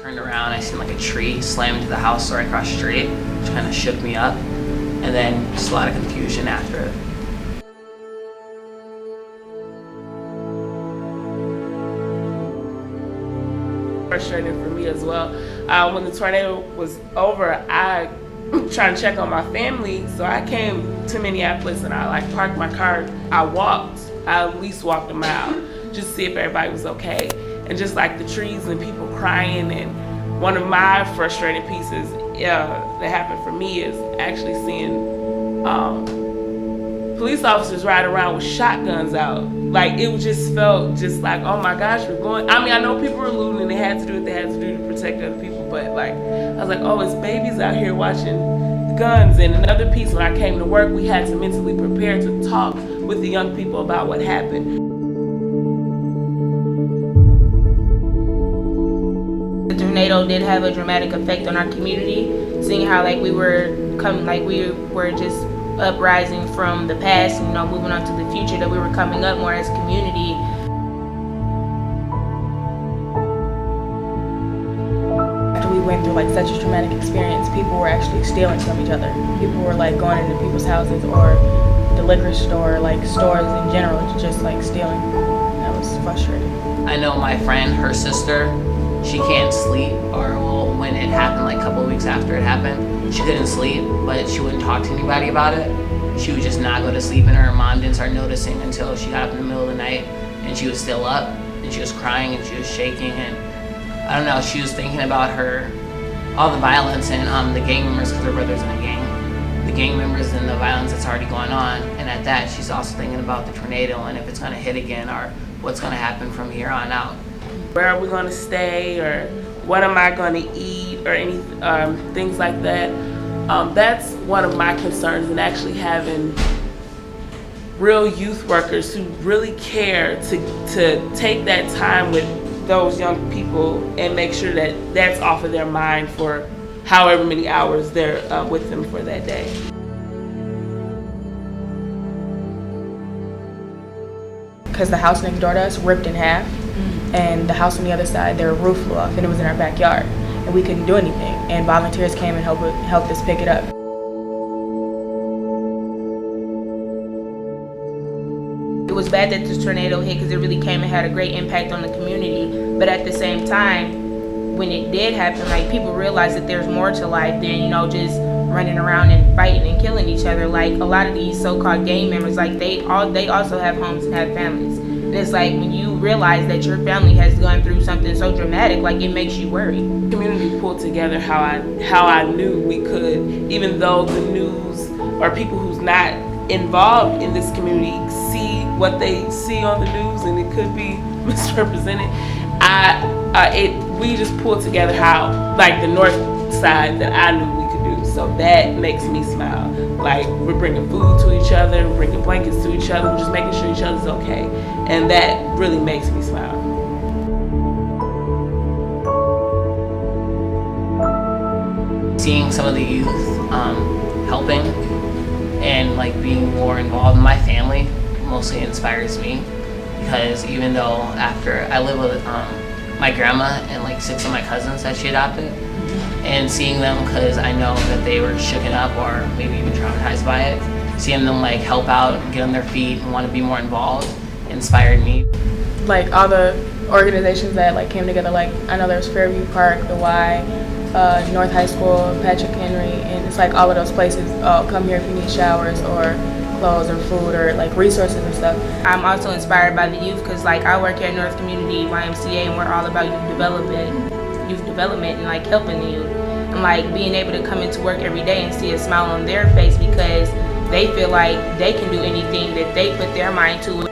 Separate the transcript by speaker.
Speaker 1: turned around, I seen like a tree slam into the house right across the street, which kind of shook me up, and then just a lot of confusion after it.
Speaker 2: Frustrating for me as well. When the tornado was over, I trying to check on my family, so I came to Minneapolis and I parked my car. I at least walked a mile just to see if everybody was okay. And just like the trees and people crying, and one of my frustrating pieces that happened for me is actually seeing police officers ride around with shotguns out. Like, it just felt just like, oh my gosh, we're going. I mean, I know people were looting and they had to do what they had to do to protect other people, but like, I was like, oh, it's babies out here watching guns. And another piece, when I came to work, we had to mentally prepare to talk with the young people about what happened.
Speaker 3: The tornado did have a dramatic effect on our community, seeing how we were just uprising from the past and moving on to the future, that we were coming up more as a community.
Speaker 4: After we went through such a traumatic experience, people were actually stealing from each other. People were going into people's houses or the liquor store, stores in general, just stealing. That was frustrating.
Speaker 1: I know my friend, her sister, she can't sleep, or well, when it happened, a couple of weeks after it happened, she couldn't sleep, but she wouldn't talk to anybody about it. She would just not go to sleep, and her mom didn't start noticing until she got up in the middle of the night, and she was still up, and she was crying, and she was shaking, and I don't know, she was thinking about all the violence and the gang members, because her brother's in a gang, the gang members and the violence that's already going on, and at that, she's also thinking about the tornado and if it's going to hit again, or what's going to happen from here on out.
Speaker 2: Where are we going to stay, or what am I going to eat, or any things like that. That's one of my concerns, and actually having real youth workers who really care to take that time with those young people and make sure that that's off of their mind for however many hours they're with them for that day.
Speaker 4: Because the house next door to us ripped in half, and the house on the other side, their roof blew off, and it was in our backyard, and we couldn't do anything, and volunteers came and helped us pick it up.
Speaker 3: It was bad that this tornado hit because it really came and had a great impact on the community, but at the same time, when it did happen, people realized that there's more to life than just running around and fighting and killing each other. A lot of these so-called gang members, they also have homes and have families. And it's when you realize that your family has gone through something so dramatic, it makes you worry.
Speaker 2: Community pulled together how I knew we could, even though the news or people who's not involved in this community see what they see on the news and it could be misrepresented. We just pulled together how the north side that I knew we could do. So that makes me smile. We're bringing food to each other, we're bringing blankets to each other, we're just making sure each other's okay. And that really makes me smile.
Speaker 1: Seeing some of the youth helping and being more involved in my family mostly inspires me, because even though after I live with my grandma and 6 of my cousins that she adopted, and seeing them, because I know that they were shooken up or maybe even traumatized by it, seeing them help out and get on their feet and want to be more involved inspired me.
Speaker 4: All the organizations that came together, I know there's Fairview Park, the Y, North High School, Patrick Henry, and it's all of those places, come here if you need showers or clothes or food or resources and stuff.
Speaker 3: I'm also inspired by the youth because I work at North Community YMCA, and we're all about youth development and helping the youth, and being able to come into work every day and see a smile on their face because they feel like they can do anything that they put their mind to.